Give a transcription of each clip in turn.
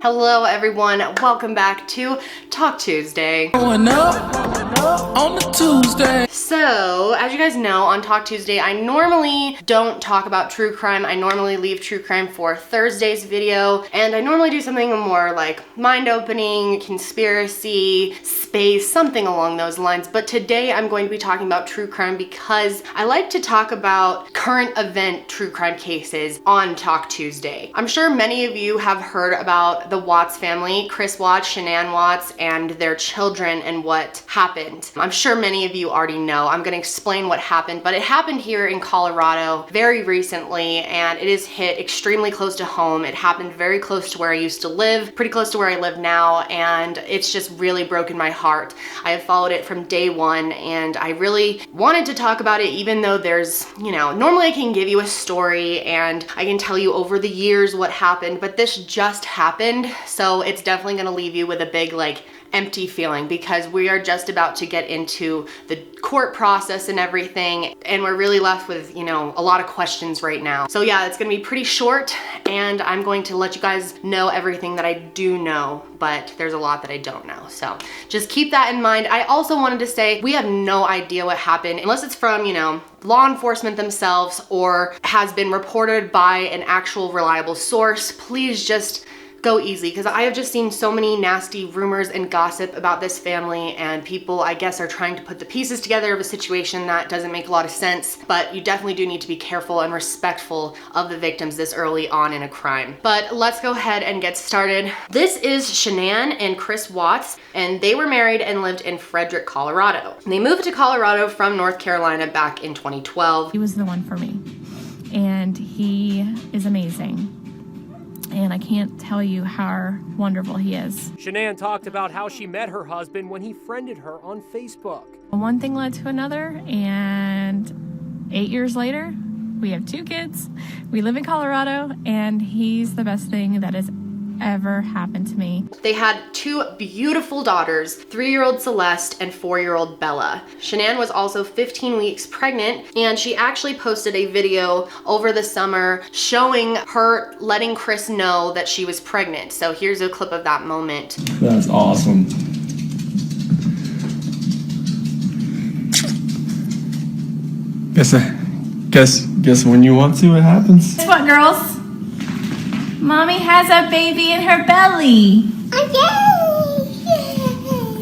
Hello everyone, welcome back to Talk Tuesday. Going up on the Tuesday. So, as you guys know, on Talk Tuesday, I normally don't talk about true crime. I normally leave true crime for Thursday's video, and I normally do something more like mind-opening, conspiracy, space, something along those lines. But today I'm going to be talking about true crime because I like to talk about current event true crime cases on Talk Tuesday. I'm sure many of you have heard about the Watts family, Chris Watts, Shanann Watts, and their children and what happened. I'm sure many of you already know. I'm going to explain what happened, but it happened here in Colorado very recently, and it is hit extremely close to home. It happened very close to where I used to live, pretty close to where I live now, and it's just really broken my heart. I have followed it from day one, and I really wanted to talk about it, even though there's, normally I can give you a story and I can tell you over the years what happened, but this just happened. So it's definitely gonna leave you with a big empty feeling because we are just about to get into the court process and everything, and we're really left with, a lot of questions right now. So yeah, it's gonna be pretty short, and I'm going to let you guys know everything that I do know, but there's a lot that I don't know. So just keep that in mind. I also wanted to say we have no idea what happened unless it's from, law enforcement themselves or has been reported by an actual reliable source. Please just go easy, because I have just seen so many nasty rumors and gossip about this family, and people, I guess, are trying to put the pieces together of a situation that doesn't make a lot of sense, but you definitely do need to be careful and respectful of the victims this early on in a crime. But let's go ahead and get started. This is Shanann and Chris Watts, and they were married and lived in Frederick, Colorado. They moved to Colorado from North Carolina back in 2012. He was the one for me, and he is amazing. And I can't tell you how wonderful he is. Shanann talked about how she met her husband when he friended her on Facebook. One thing led to another, and 8 years later, we have 2 kids. We live in Colorado, and he's the best thing that has ever happened to me. They had 2 beautiful daughters, 3-year-old Celeste and 4-year-old Bella. Shanann was also 15 weeks pregnant, and she actually posted a video over the summer showing her letting Chris know that she was pregnant. So here's a clip of that moment. That's awesome. Guess when you want to, it happens. Guess what, girls? Mommy has a baby in her belly.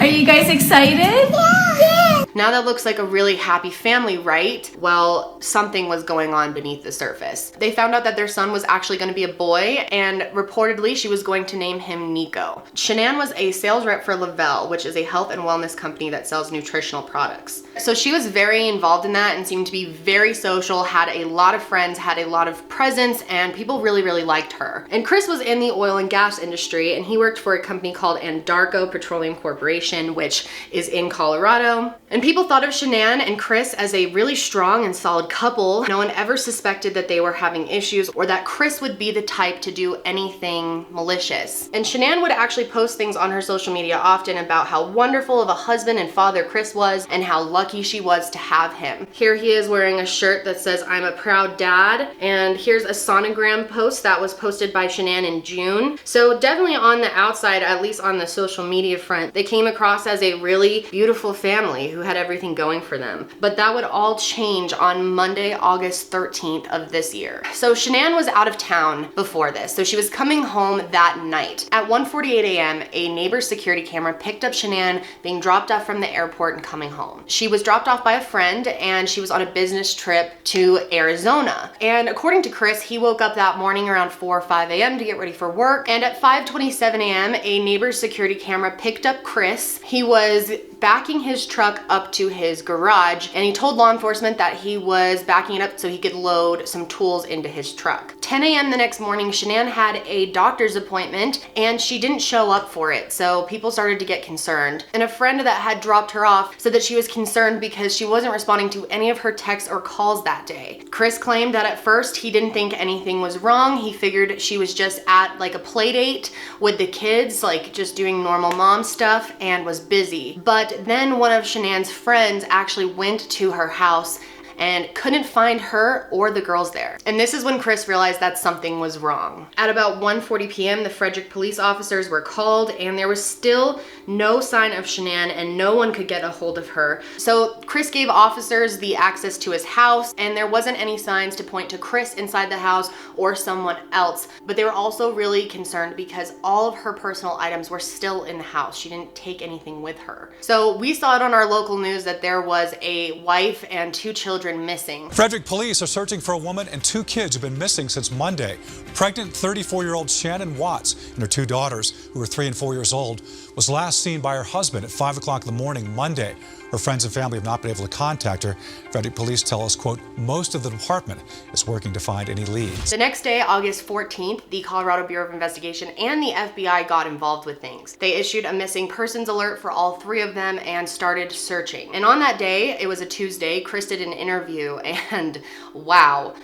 Are you guys excited? Yeah. Now that looks like a really happy family, right? Well, something was going on beneath the surface. They found out that their son was actually going to be a boy, and reportedly she was going to name him Nico. Shanann was a sales rep for Lavelle, which is a health and wellness company that sells nutritional products. So she was very involved in that and seemed to be very social, had a lot of friends, had a lot of presence, and people really, really liked her. And Chris was in the oil and gas industry, and he worked for a company called Anadarko Petroleum Corporation, which is in Colorado. And people thought of Shanann and Chris as a really strong and solid couple. No one ever suspected that they were having issues or that Chris would be the type to do anything malicious. And Shanann would actually post things on her social media often about how wonderful of a husband and father Chris was and how lucky she was to have him. Here he is wearing a shirt that says, "I'm a proud dad." And here's a sonogram post that was posted by Shanann in June. So definitely on the outside, at least on the social media front, they came across as a really beautiful family who had everything going for them. But that would all change on Monday, August 13th of this year. So Shanann was out of town before this. So she was coming home that night. At 1:48 a.m., a neighbor's security camera picked up Shanann being dropped off from the airport and coming home. She was dropped off by a friend, and she was on a business trip to Arizona. And according to Chris, he woke up that morning around 4 or 5 a.m. to get ready for work. And at 5:27 a.m., a neighbor's security camera picked up Chris. He was backing his truck up to his garage, and he told law enforcement that he was backing it up so he could load some tools into his truck. 10 a.m. the next morning, Shanann had a doctor's appointment, and she didn't show up for it, so people started to get concerned. And a friend that had dropped her off said that she was concerned because she wasn't responding to any of her texts or calls that day. Chris claimed that at first he didn't think anything was wrong. He figured she was just at a play date with the kids, just doing normal mom stuff, and was busy. But then one of Shanann's friends actually went to her house and couldn't find her or the girls there. And this is when Chris realized that something was wrong. At about 1:40 p.m., the Frederick police officers were called, and there was still no sign of Shanann, and no one could get a hold of her. So Chris gave officers the access to his house, and there wasn't any signs to point to Chris inside the house or someone else. But they were also really concerned because all of her personal items were still in the house. She didn't take anything with her. So we saw it on our local news that there was a wife and 2 children missing. Frederick police are searching for a woman and 2 kids who've been missing since Monday. Pregnant 34-year-old Shannon Watts and her 2 daughters, who were 3 and 4 years old, was last seen by her husband at 5 o'clock in the morning Monday. Her friends and family have not been able to contact her. Frederick police tell us, quote, most of the department is working to find any leads. The next day, August 14th, the Colorado Bureau of Investigation and the FBI got involved with things. They issued a missing persons alert for all 3 of them and started searching. And on that day, it was a Tuesday, Chris did an interview, and wow.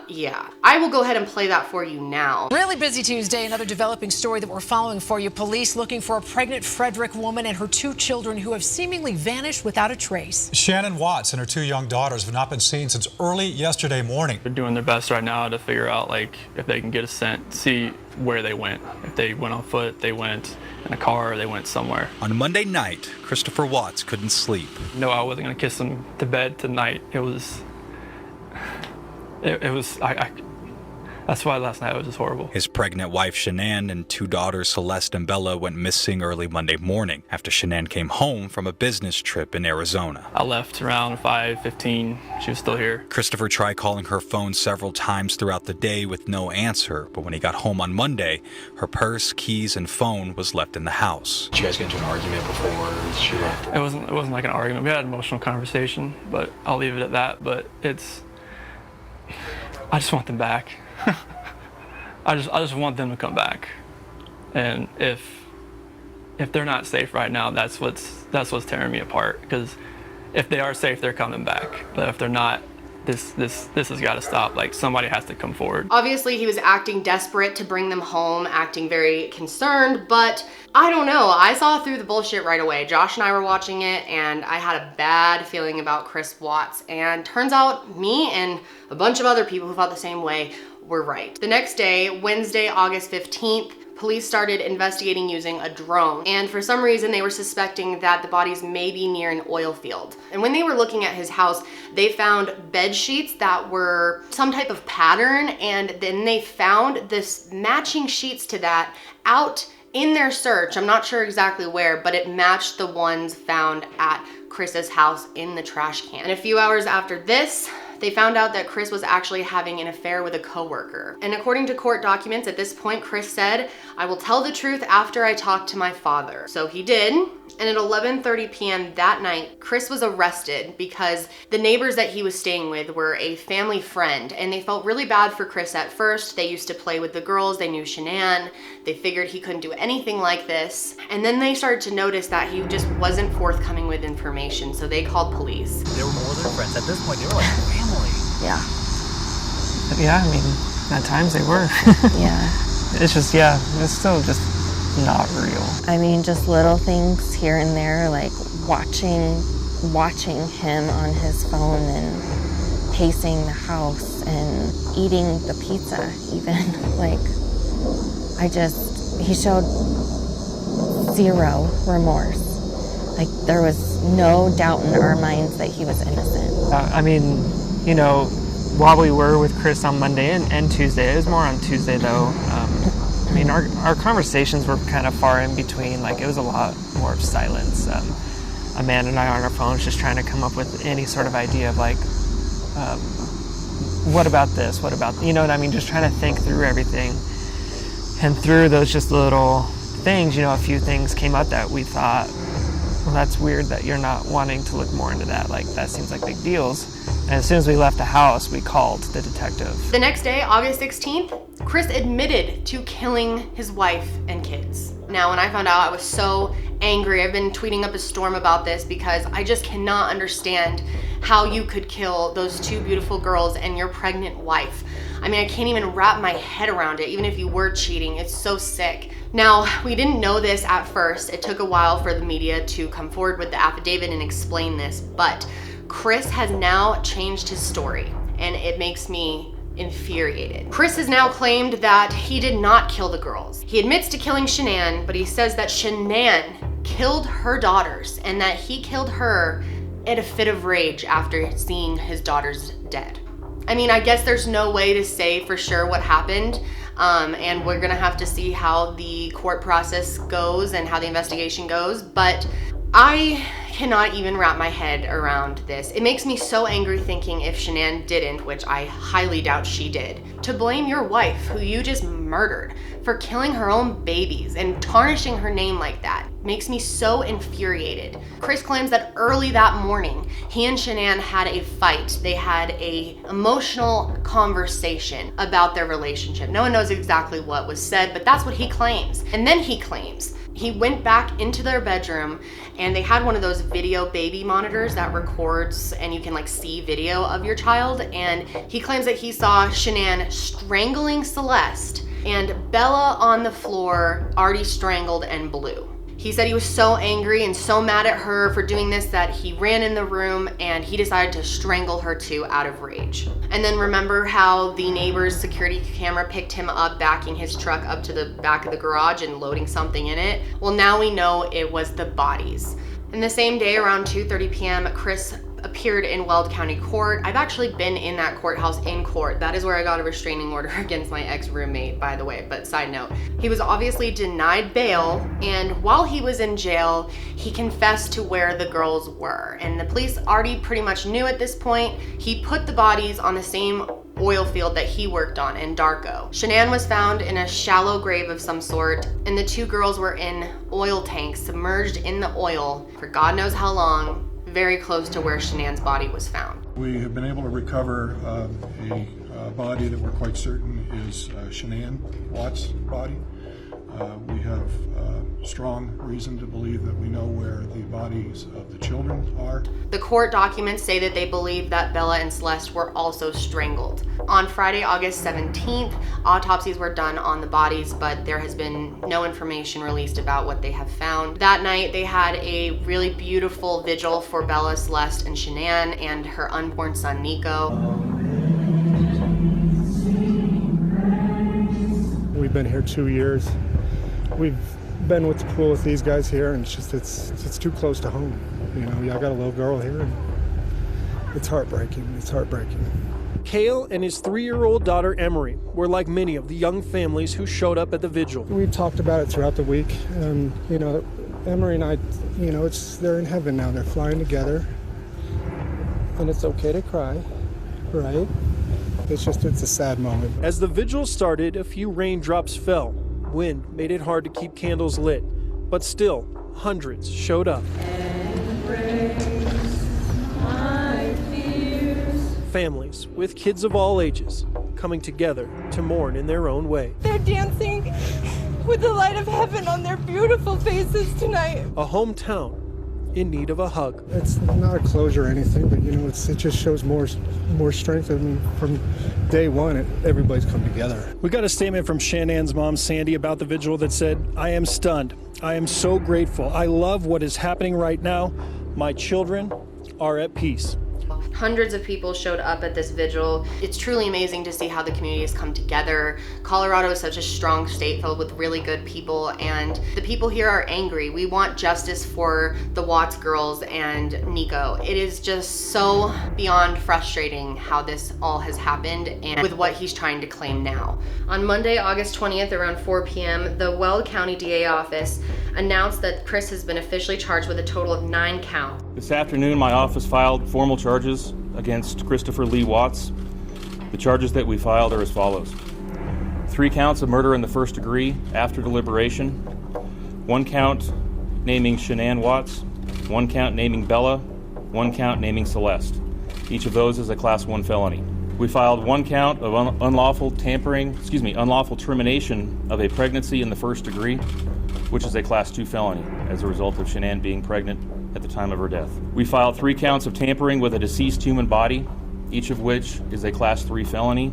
Yeah. I will go ahead and play that for you now. Really busy Tuesday. Another developing story that we're following for you. Police looking for a pregnant Frederick woman and her 2 children who have seemingly vanished without a trace. Shannon Watts and her 2 young daughters have not been seen since early yesterday morning. They're doing their best right now to figure out, like, if they can get a scent, see where they went. If they went on foot, they went in a car, or they went somewhere. On Monday night, Christopher Watts couldn't sleep. No, I wasn't gonna kiss him to bed tonight. That's why last night was just horrible. His pregnant wife, Shanann, and 2 daughters, Celeste and Bella, went missing early Monday morning after Shanann came home from a business trip in Arizona. I left around 5:15. She was still here. Christopher tried calling her phone several times throughout the day with no answer, but when he got home on Monday, her purse, keys, and phone was left in the house. Did you guys get into an argument before she left? It wasn't like an argument. We had an emotional conversation, but I'll leave it at that. But I just want them back. I just want them to come back, and if they're not safe right now, that's what's tearing me apart. Because if they are safe, they're coming back. But if they're not, this has got to stop. Like, somebody has to come forward. Obviously, he was acting desperate to bring them home, acting very concerned, but I don't know. I saw through the bullshit right away. Josh and I were watching it, and I had a bad feeling about Chris Watts. And turns out me and a bunch of other people who felt the same way were right. The next day, Wednesday, August 15th, police started investigating using a drone, and for some reason they were suspecting that the bodies may be near an oil field. And when they were looking at his house, they found bed sheets that were some type of pattern, and then they found this matching sheets to that out in their search. I'm not sure exactly where, but it matched the ones found at Chris's house in the trash can. And a few hours after this, they found out that Chris was actually having an affair with a coworker. And according to court documents, at this point, Chris said, "I will tell the truth after I talk to my father." So he did. And at 11:30 p.m. that night, Chris was arrested because the neighbors that he was staying with were a family friend, and they felt really bad for Chris at first. They used to play with the girls, they knew Shanann, they figured he couldn't do anything like this. And then they started to notice that he just wasn't forthcoming with information, so they called police. They were more than friends. At this point, they were like family. Yeah. Yeah, I mean, at times they were. Yeah. It's just, yeah, it's still just not real. I mean, just little things here and there, like watching him on his phone and pacing the house and eating the pizza even. Like, he showed zero remorse. Like, there was no doubt in our minds that he was innocent. I mean, you know, while we were with Chris on Monday and Tuesday, it was more on Tuesday though, I mean, our conversations were kind of far in between. Like, it was a lot more of silence. Amanda and I on our phones just trying to come up with any sort of idea of like, what about this? What about, you know what I mean? Just trying to think through everything. And through those just little things, you know, a few things came up that we thought, well, that's weird that you're not wanting to look more into that. Like, that seems like big deals. And as soon as we left the house, we called the detective. The next day, August 16th, Chris admitted to killing his wife and kids. Now, when I found out, I was so angry. I've been tweeting up a storm about this because I just cannot understand how you could kill those 2 beautiful girls and your pregnant wife. I mean, I can't even wrap my head around it, even if you were cheating. It's so sick. Now, we didn't know this at first. It took a while for the media to come forward with the affidavit and explain this, but Chris has now changed his story, and it makes me infuriated. Chris has now claimed that he did not kill the girls. He admits to killing Shanann, but he says that Shanann killed her daughters and that he killed her in a fit of rage after seeing his daughters dead. I mean, I guess there's no way to say for sure what happened, and we're gonna have to see how the court process goes and how the investigation goes, but I cannot even wrap my head around this. It makes me so angry thinking if Shanann didn't, which I highly doubt she did, to blame your wife, who you just murdered, for killing her own babies and tarnishing her name like that. Makes me so infuriated. Chris claims that early that morning, he and Shanann had a fight. They had a emotional conversation about their relationship. No one knows exactly what was said, but that's what he claims. And then he claims he went back into their bedroom and they had one of those video baby monitors that records and you can like see video of your child. And he claims that he saw Shanann strangling Celeste and Bella on the floor, already strangled and blue. He said he was so angry and so mad at her for doing this that he ran in the room and he decided to strangle her too out of rage. And then remember how the neighbor's security camera picked him up backing his truck up to the back of the garage and loading something in it? Well, now we know it was the bodies. And the same day around 2:30 p.m., Chris appeared in Weld County Court. I've actually been in that courthouse in court. That is where I got a restraining order against my ex-roommate, by the way, but side note. He was obviously denied bail, and while he was in jail, he confessed to where the girls were. And the police already pretty much knew at this point. He put the bodies on the same oil field that he worked on in Darko. Shanann was found in a shallow grave of some sort, and the two girls were in oil tanks submerged in the oil for God knows how long, very close to where Shanann's body was found. We have been able to recover a body that we're quite certain is Shanann Watts' body. We have strong reason to believe that we know where the bodies of the children are. The court documents say that they believe that Bella and Celeste were also strangled. On Friday, August 17th, autopsies were done on the bodies, but there has been no information released about what they have found. That night, they had a really beautiful vigil for Bella, Celeste, and Shanann and her unborn son, Nico. We've been here 2 years. We've been with cool with these guys here, and it's too close to home. You know, I got a little girl here, and it's heartbreaking. It's heartbreaking. Cale and his 3-year-old daughter Emery were like many of the young families who showed up at the vigil. We talked about it throughout the week, and you know, Emery and I, you know, they're in heaven now. They're flying together, and it's okay to cry, right? It's a sad moment. As the vigil started, a few raindrops fell. Wind made it hard to keep candles lit, but still, hundreds showed up. Families with kids of all ages coming together to mourn in their own way. They're dancing with the light of heaven on their beautiful faces tonight. A hometown in need of a hug. It's not a closure or anything, but you know, it just shows more strength. I mean, from day one, everybody's come together. We got a statement from Shanann's mom, Sandy, about the vigil that said, "I am stunned. I am so grateful. I love what is happening right now. My children are at peace." Hundreds of people showed up at this vigil. It's truly amazing to see how the community has come together. Colorado is such a strong state filled with really good people, and the people here are angry. We want justice for the Watts girls and Nico. It is just so beyond frustrating how this all has happened and with what he's trying to claim now. On Monday, August 20th, around 4 p.m., the Weld County DA office announced that Chris has been officially charged with a total of 9 counts. This afternoon, my office filed formal charges against Christopher Lee Watts. The charges that we filed are as follows. 3 counts of murder in the first degree after deliberation, 1 count naming Shanann Watts, 1 count naming Bella, 1 count naming Celeste. Each of those is a Class 1 felony. We filed 1 count of unlawful termination of a pregnancy in the first degree, which is a Class 2 felony as a result of Shanann being pregnant at the time of her death. We filed 3 counts of tampering with a deceased human body, each of which is a Class 3 felony,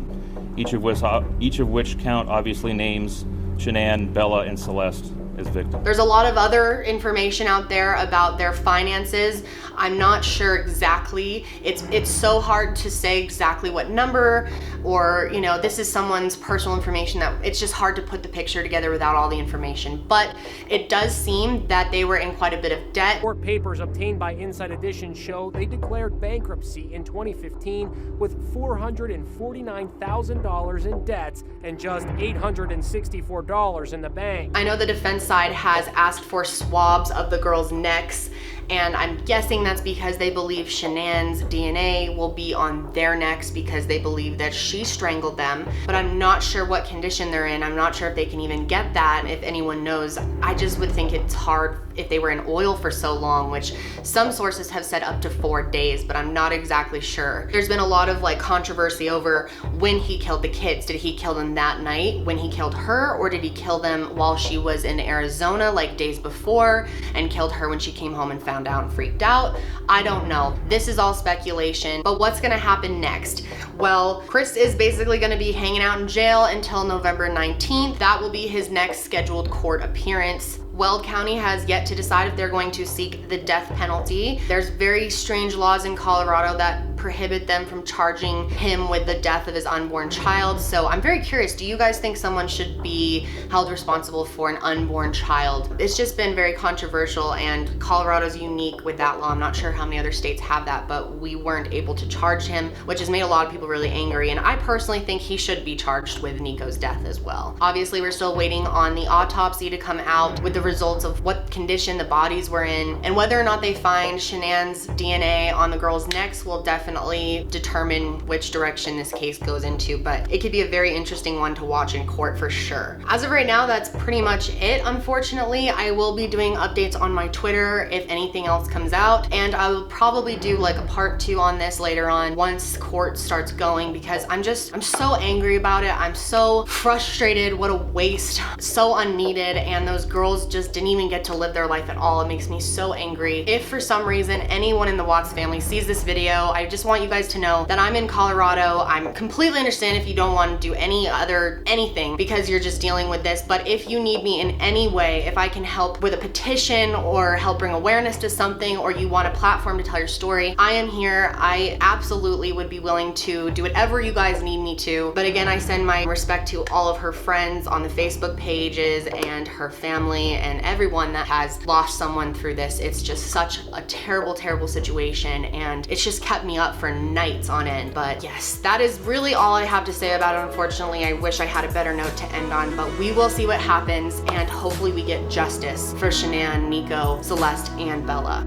each of which count obviously names Shanann, Bella, and Celeste as victims. There's a lot of other information out there about their finances. I'm not sure exactly. It's so hard to say exactly what number, or, you know, this is someone's personal information that it's just hard to put the picture together without all the information. But it does seem that they were in quite a bit of debt. Court papers obtained by Inside Edition show they declared bankruptcy in 2015 with $449,000 in debts and just $864 in the bank. I know the defense side has asked for swabs of the girls' necks, and I'm guessing that's because they believe Shanann's DNA will be on their necks because they believe that she strangled them. But I'm not sure what condition they're in. I'm not sure if they can even get that. If anyone knows, I just would think it's hard if they were in oil for so long, which some sources have said up to 4 days, but I'm not exactly sure. There's been a lot of like controversy over when he killed the kids. Did he kill them that night when he killed her, or did he kill them while she was in Arizona like days before and killed her when she came home and found out and freaked out? I don't know. This is all speculation, but what's gonna happen next? Well, Chris is basically gonna be hanging out in jail until November 19th. That will be his next scheduled court appearance. Weld County has yet to decide if they're going to seek the death penalty. There's very strange laws in Colorado that prohibit them from charging him with the death of his unborn child. So I'm very curious, do you guys think someone should be held responsible for an unborn child? It's just been very controversial, and Colorado's unique with that law. I'm not sure how many other states have that, but we weren't able to charge him, which has made a lot of people really angry. And I personally think he should be charged with Nico's death as well. Obviously, we're still waiting on the autopsy to come out with the results of what condition the bodies were in, and whether or not they find Shanann's DNA on the girls' necks will definitely determine which direction this case goes into, but it could be a very interesting one to watch in court for sure. As of right now, that's pretty much it. Unfortunately, I will be doing updates on my Twitter if anything else comes out, and I will probably do like a part 2 on this later on once court starts going, because I'm so angry about it. I'm so frustrated. What a waste. So unneeded, and those girls just didn't even get to live their life at all. It makes me so angry. If for some reason anyone in the Watts family sees this video, I just want you guys to know that I'm in Colorado. I'm completely understand if you don't want to do anything because you're just dealing with this, but if you need me in any way, if I can help with a petition or help bring awareness to something, or you want a platform to tell your story, I am here. I absolutely would be willing to do whatever you guys need me to. But again, I send my respect to all of her friends on the Facebook pages and her family and everyone that has lost someone through this. It's just such a terrible, terrible situation, and it's just kept me up for nights on end. But yes, that is really all I have to say about it. Unfortunately, I wish I had a better note to end on, but we will see what happens, and hopefully we get justice for Shanann, Nico, Celeste, and Bella.